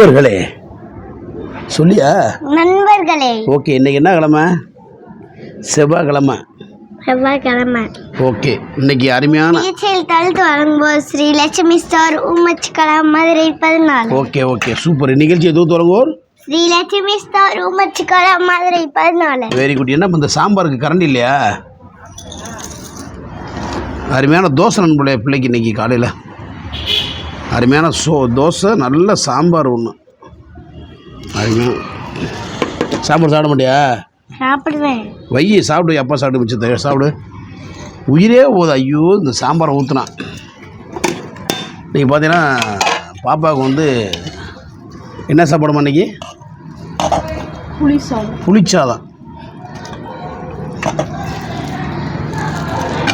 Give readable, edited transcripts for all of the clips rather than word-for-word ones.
நண்பர்களே சொல்லியா நண்பர்களே ஓகே. இன்னைக்கு என்ன கிழமை? செவ்வாய்க்கிழமை. ஓகே. இன்னைக்கு அருமையான தழுத்து வழங்குவோர் Sri Lakshmi star Oomachikulam Madurai 14. Okay okay super. நிகழ்ச்சி எதுவும் தொடங்குவோர் Sri Lakshmi star Oomachikulam Madurai 14. Very good. என்ன இந்த சாம்பாருக்கு கரண்ட் இல்லையா? அருமையான தோசை நண்பர்களே பிள்ளைக்கு இன்னைக்கு காலையில் அருமையான தோசை, நல்ல சாம்பார் ஒன்று. அருமையான சாம்பார் சாப்பிட மாட்டியா? சாப்பிடுவேன். வையி சாப்பிடு. அப்பா சாப்பிட்டு மிச்சத்தை சாப்பிடு. உயிரே போகுது. ஐயோ இந்த சாம்பாரை ஊற்றுனான். இன்றைக்கி பார்த்தீங்கன்னா பாப்பாவுக்கு என்ன சாப்பிடுமா இன்றைக்கி? புளிச்சாதம்.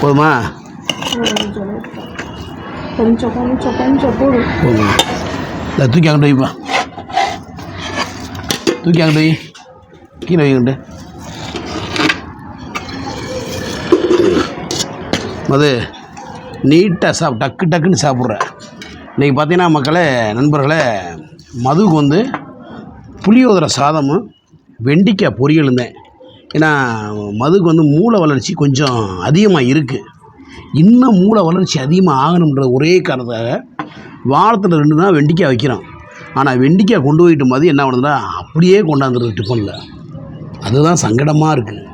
போதுமா? கொஞ்சம் போடு. இல்லை தூக்கி அங்கிட்டு வைப்பா. தூக்கி அங்கிட்டு வை. கீழே வைக்கிட்டு அது நீட்டாக டக்குன்னு சாப்பிட்றேன். இன்றைக்கி பார்த்தீங்கன்னா மக்களே, நண்பர்களே, மதுவுக்கு புளியோதரை சாதமும் வெண்டிக்காய் பொரியல் இருந்தேன். ஏன்னா மதுவுக்கு மூளை வளர்ச்சி கொஞ்சம் அதிகமாக இருக்குது. இன்னும் மூளை வளர்ச்சி அதிகமாக ஆகணுன்ற ஒரே காரணத்தாக வாரத்தில் 2 நாள் வெண்டிக்காய் வைக்கிறோம். ஆனால் வெண்டிக்காய் கொண்டு போயிட்டு மதி என்ன பண்ணுதுன்னா அப்படியே கொண்டாந்துருது டிஃபனில். அதுதான் சங்கடமாக இருக்குது.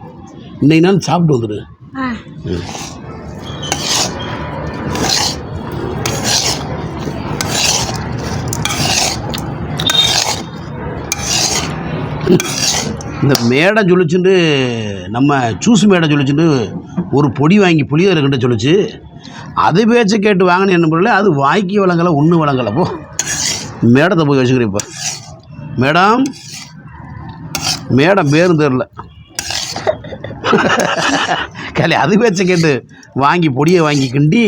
இன்னைக்கு நாள் சாப்பிட்டு வந்துடு. இந்த மேடை சொல்லிச்சுட்டு, நம்ம ஜூஸ் மேடை சொல்லிச்சுட்டு ஒரு பொடி வாங்கி புளியோதரை சொல்லிச்சு. அது பேச்சை கேட்டு வாங்கினேன் என்ன பண்ணல, அது வாய்க்கு வழங்கலை, ஒன்று வழங்கலை. போ மேடத்தை போய் வச்சுக்கிறேன். இப்போ மேடம் பேரும் தெரில கலை. அது பேச்சை கேட்டு வாங்கி பொடியை வாங்கி கிண்டி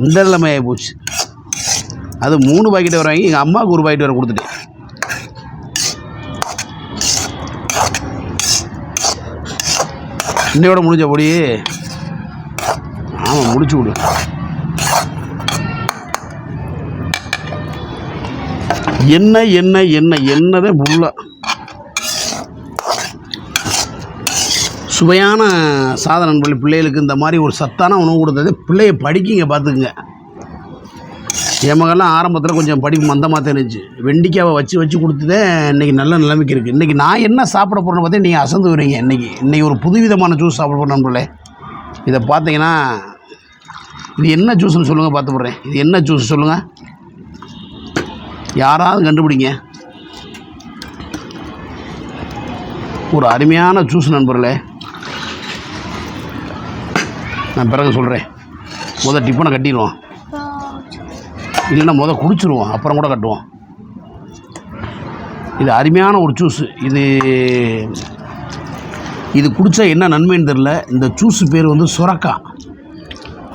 இந்த நிலைமையாகி போச்சு. அது 3 பாக்கெட் வர வாங்கி எங்கள் அம்மாவுக்கு 1 பாக்கெட் வர கொடுத்துட்டேன். இன்னையோட முடிஞ்ச பொடி. ஆமாம் முடிச்சு விடு. என்னதான் புல்ல சுவையான சாதனங்கள் பிள்ளைகளுக்கு இந்த மாதிரி ஒரு சத்தான உணவு கொடுத்தது. பிள்ளைய படிக்கிங்க பார்த்துக்குங்க. என் மகள்லாம் ஆரம்பத்தில் கொஞ்சம் படிப்பு மந்தமாக தெரிஞ்சு வெண்டிக்காவை வச்சு கொடுத்ததே இன்றைக்கி நல்ல நிலைமைக்கு இருக்குது. இன்றைக்கி நான் என்ன சாப்பிட போகிறேன்னு பார்த்தா நீங்கள் அசந்து வரீங்க. இன்றைக்கி ஒரு புதுவிதமான ஜூஸ் சாப்பிட போகிறேன் நண்பர்களே. இதை பார்த்தீங்கன்னா இது என்ன ஜூஸ்ன்னு சொல்லுங்கள், பார்த்து போடுறேன். இது என்ன ஜூஸ் சொல்லுங்கள், யாராவது கண்டுபிடிங்க. ஒரு அருமையான ஜூஸ் நண்பர்களே. நான் பிறகு சொல்கிறேன். டிஃபனை கட்டிடுவோம், இல்லைன்னா குடிச்சிருவோம், அப்புறம் கூட கட்டுவோம். இது அருமையான ஒரு ஜூஸு. இது குடித்தா என்ன நன்மைன்னு தெரில. இந்த ஜூஸு பேர் சுரக்காய்.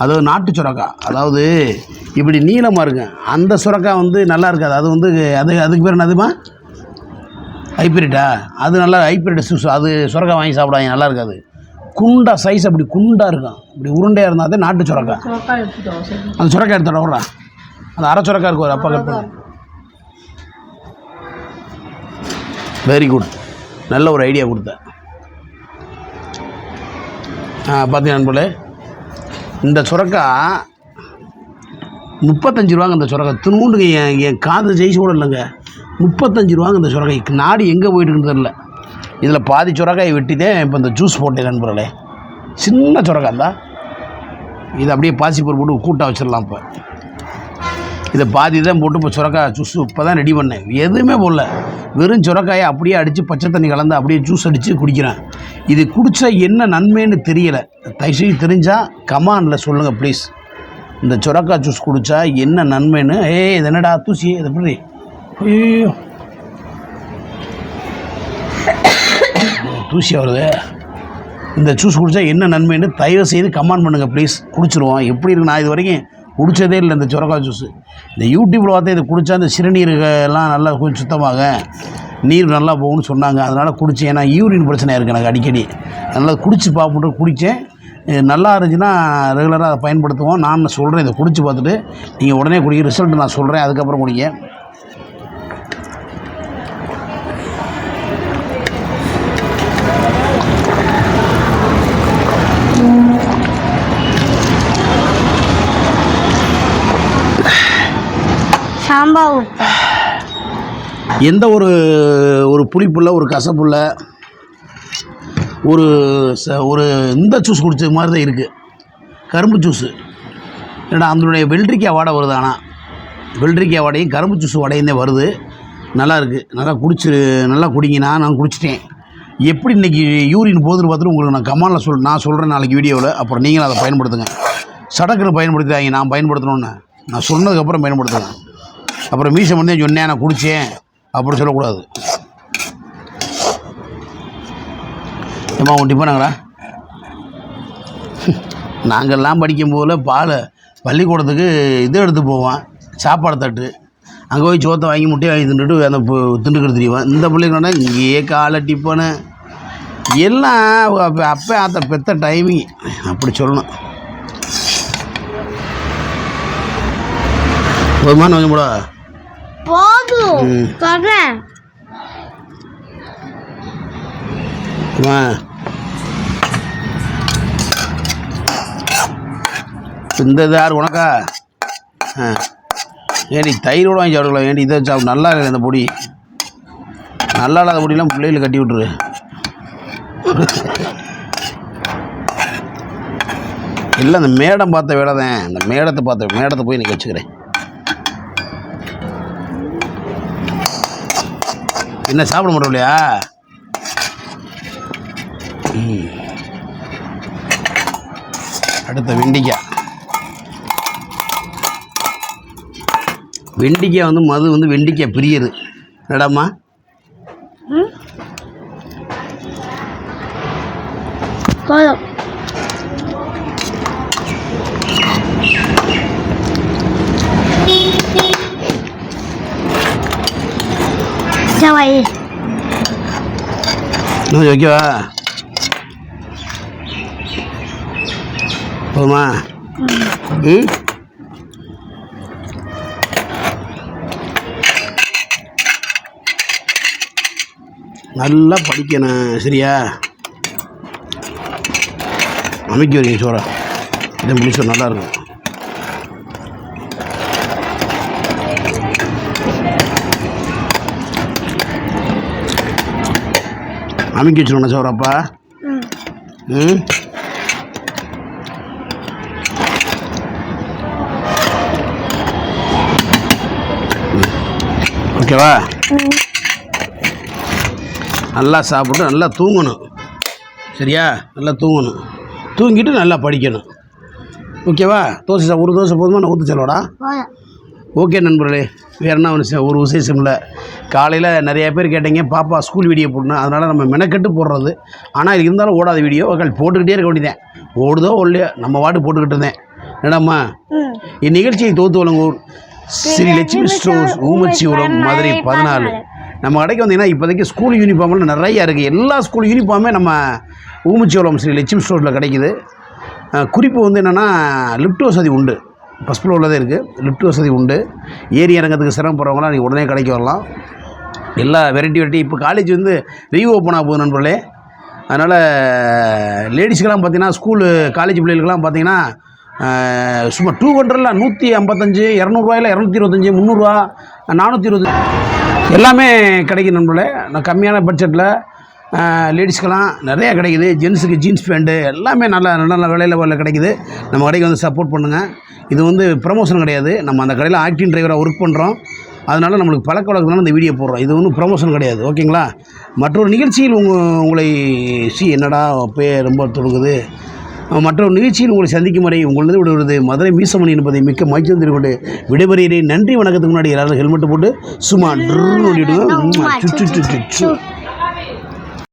அதாவது நாட்டு சுரக்காய். அதாவது இப்படி நீளமாக இருக்கும். அந்த சுரக்காய் நல்லா இருக்காது. அதுக்கு பேர் என்னதுமா? ஹைப்ரிட்டா? அது நல்லா ஹைப்ரிட் ஜூஸ். அது சுரக்காய் வாங்கி சாப்பிடாங்க, நல்லா இருக்காது. குண்டா சைஸ், அப்படி குண்டாக இருக்கும், இப்படி உருண்டையாக இருந்தால் தான் நாட்டு சுரக்காய். அந்த சுரக்காய் எடுத்துட விட்றா. அந்த அரை சுரக்காய் இருக்கும். ஒரு அப்பா கட்டு. Very good. நல்ல ஒரு ஐடியா கொடுத்தேன். பார்த்தீங்க நண்பர்களே, இந்த சுரக்காய் 35 ரூபாங்க. இந்த சுரக்காய் திருமூண்டுங்க. என் காது ஜெயிச்சு கூட இல்லைங்க. 35 ரூபாங்க இந்த சுரக்காய். நாடு எங்கே போயிட்டுருக்குன்னு தெரில. இதில் பாதி சுரக்காயை வெட்டிதான் இப்போ இந்த ஜூஸ் போட்டேன் நண்பர்களே. சின்ன சுரக்காய் தான். இதை அப்படியே பாசிப்பூர் போட்டு கூட்டாக வச்சிடலாம். இப்போ இதை பாதி தான் போட்டு இப்போ சுரக்காய் ஜூஸ் இப்போ தான் ரெடி பண்ணேன். எதுவுமே போடல, வெறும் சுரக்காயை அப்படியே அடித்து பச்சை தண்ணி கலந்து அப்படியே ஜூஸ் அடித்து குடிக்கிறேன். இது குடித்தா என்ன நன்மைன்னு தெரியலை. தயவுசெய்து தெரிஞ்சால் கமாண்டில் சொல்லுங்கள் ப்ளீஸ். இந்த சுரக்காய் ஜூஸ் குடித்தா என்ன நன்மைன்னு. இது என்னடா தூசி, இது எப்படி? ஐயோ தூசி வருது. இந்த ஜூஸ் குடித்தா என்ன நன்மைன்னு தயவு செய்து கமெண்ட் பண்ணுங்கள் ப்ளீஸ். குடிச்சிருவோம். எப்படி இருக்கு? நான் இது வரைக்கும் குடித்ததே இல்லை இந்த சுரக்காய் ஜூஸு. இந்த யூடியூப்பில் பார்த்தா இதை குடித்தா இந்த சிறுநீர்கள்லாம் நல்லா கொஞ்சம் சுத்தமாக நீர் நல்லா போகும்னு சொன்னாங்க. அதனால் குடித்தேன். ஏன்னா யூரின் பிரச்சனை இருக்குது எனக்கு அடிக்கடி. அதனால் குடித்து பார்ப்போம் குடித்தேன். நல்லா இருந்துச்சுன்னா ரெகுலராக அதை பயன்படுத்துவோம். நான் சொல்கிறேன், இதை குடித்து பார்த்துட்டு நீங்கள் உடனே குடிக்க ரிசல்ட் நான் சொல்கிறேன், அதுக்கப்புறம் குடிங்க. ரொம்ப உப்பு. எந்த ஒரு புளிப்புள்ள ஒரு கசப்புள்ள ஒரு இந்த ஜூஸ் குடிச்ச மாதிரி தான் இருக்குது. கரும்பு ஜூஸு ஏன்னா அதனுடைய வெள்ளரிக்காய் வாடை வருது. ஆனால் வெள்ளரிக்காய் வாடையும் கரும்பு ஜூஸ் வாடையும் தான் வருது. நல்லா இருக்குது. நல்லா குடிங்க. நான் குடிச்சிட்டேன். எப்படி இன்றைக்கி யூரின் போகுதுன்னு பார்த்துட்டு உங்களுக்கு நான் கமாலில் நான் சொல்கிறேன் நாளைக்கு வீடியோவில். அப்புறம் நீங்களும் அதை பயன்படுத்துங்க. சடக்குன்னு பயன்படுத்தாங்க. நான் பயன்படுத்தணுன்னு நான் சொன்னதுக்கப்புறம் பயன்படுத்துங்க. அப்புறம் மீசை வந்து சொன்னேன் நான் குடித்தேன் அப்படி சொல்லக்கூடாது. ஏம்மா உன் டிஃபனாங்களா? நாங்கள்லாம் படிக்கும்போது பள்ளிக்கூடத்துக்கு இது எடுத்து போவோம், சாப்பாடு தட்டு. அங்கே போய் சோத்தை வாங்கி முட்டையை வாங்கி தின்னுட்டு அந்த திண்டுக்கிட்டு தெரியுவேன். இந்த பிள்ளைங்களோட இங்கேயே காலை டிஃபனு எல்லாம் அப்போ ஆத்த பெத்த டைமிங் அப்படி சொல்லணும். போதுமான கொஞ்சம் கூட போதும் சொல்றேன். இந்த இது யார் உனக்கா? ஏன்டி தயிரோடு வாங்கி சாப்பிடுக்கலாம். ஏன்டி இதை சாப்பிடு. நல்லா இல்லை இந்த பொடி. நல்லா இல்லாத பொடியெலாம் பிள்ளைகளை கட்டி விட்டுரு. இல்லை அந்த மேடம் பார்த்த வேலை தான். அந்த மேடத்தை போய் இன்றைக்கி வச்சுக்கிறேன். என்ன சாப்பிட மாட்டோம் இல்லையா? அடுத்த வெண்டிக்காய் வந்து மது வந்து வெண்டிக்காய் பிரியது. என்னடாம்மா? போதும். ஓகேவா? போதுமா? நல்லா படிக்கணும் சரியா? அமைக்க வரீங்க சோறா. இதை முடிச்சோம் நல்லாயிருக்கும். அமைக்க வச்சுருவோண்ணா சோறாப்பா. ஓகேவா? நல்லா சாப்பிட்டு நல்லா தூங்கணும் சரியா? நல்லா தூங்கணும். தூங்கிட்டு நல்லா படிக்கணும். ஓகேவா? ஒரு தோசை போதுமா? நான் ஊற்ற சொல்லோடா. ஓகே நண்பர்களே, வேறு என்ன ஒரு விசேஷம் இல்லை. காலையில் நிறையா பேர் கேட்டீங்க பாப்பா ஸ்கூல் வீடியோ போடணும். அதனால் நம்ம மெனக்கெட்டு போடுறது. ஆனால் இது இருந்தாலும் ஓடாத வீடியோ போட்டுக்கிட்டே இருக்க வேண்டியதேன். ஓடுதோ இல்லையோ நம்ம வாட்டு போட்டுக்கிட்டு இருந்தேன். என்னடாம்மா? இந்நிகழ்ச்சியை தொகுத்து வழங்குவோர் ஸ்ரீ லட்சுமி ஸ்டோர்ஸ், ஊமச்சிபுரம், மதுரை 14. நம்ம கடைக்கு வந்தீங்கன்னா இப்போதைக்கு ஸ்கூல் யூனிஃபார்மில் நிறையா இருக்குது. எல்லா ஸ்கூல் யூனிஃபார்மே நம்ம ஊமச்சிபுரம் ஸ்ரீ லட்சுமி ஸ்டோரில் கிடைக்குது. குறிப்பு வந்து என்னென்னா லிஃப்ட் வசதி உண்டு. ஃபஸ்ட் ஃப்ளோரில் தான் இருக்குது. லிஃப்ட் வசதி உண்டு. ஏறி இறங்கிறதுக்கு சிரமப்படுறவங்களாம் நீங்கள் உடனே கடைக்கு வரலாம். எல்லா வெரைட்டி இப்போ காலேஜ் வந்து ரீஓப்பன் ஆக போகுது நண்பர்களே. அதனால் லேடிஸ்க்கெலாம் பார்த்தீங்கன்னா ஸ்கூலு காலேஜ் பிள்ளைகளுக்கெல்லாம் பார்த்தீங்கன்னா சும்மா 200 155 200 225 300 420 எல்லாமே கிடைக்கும் நண்பர்களே. நான் கம்மியான பட்ஜெட்டில் லேடிஸ்க்கெல்லாம் நிறையா கிடைக்குது. ஜென்ஸுக்கு ஜீன்ஸ் பேண்ட்டு எல்லாமே நல்ல விலையில் கிடைக்குது. நம்ம கடைக்கு வந்து சப்போர்ட் பண்ணுங்கள். இது வந்து ப்ரமோஷன் கிடையாது. நம்ம அந்த கடையில் ஆக்டிங் டிரைவராக ஒர்க் பண்ணுறோம். அதனால் நம்மளுக்கு பழக்க வழக்கத்தினால இந்த வீடியோ போடுறோம். இது ஒன்றும் ப்ரமோஷன் கிடையாது. ஓகேங்களா? மற்றொரு நிகழ்ச்சியில் உங்களை என்னடா அப்போ ரொம்ப தொடுக்குது. மற்றொரு நிகழ்ச்சியில் உங்களை சந்திக்கும் வரை உங்களது விடுவது மதுரை மீசமணி என்பதை மிக்க மகிழ்ச்சி தெரிவித்து விடைபெறுகிறேன். நன்றி. வணக்கத்துக்கு முன்னாடி எல்லாரும் ஹெல்மெட்டு போட்டு சும்மா ஓடிடுங்க.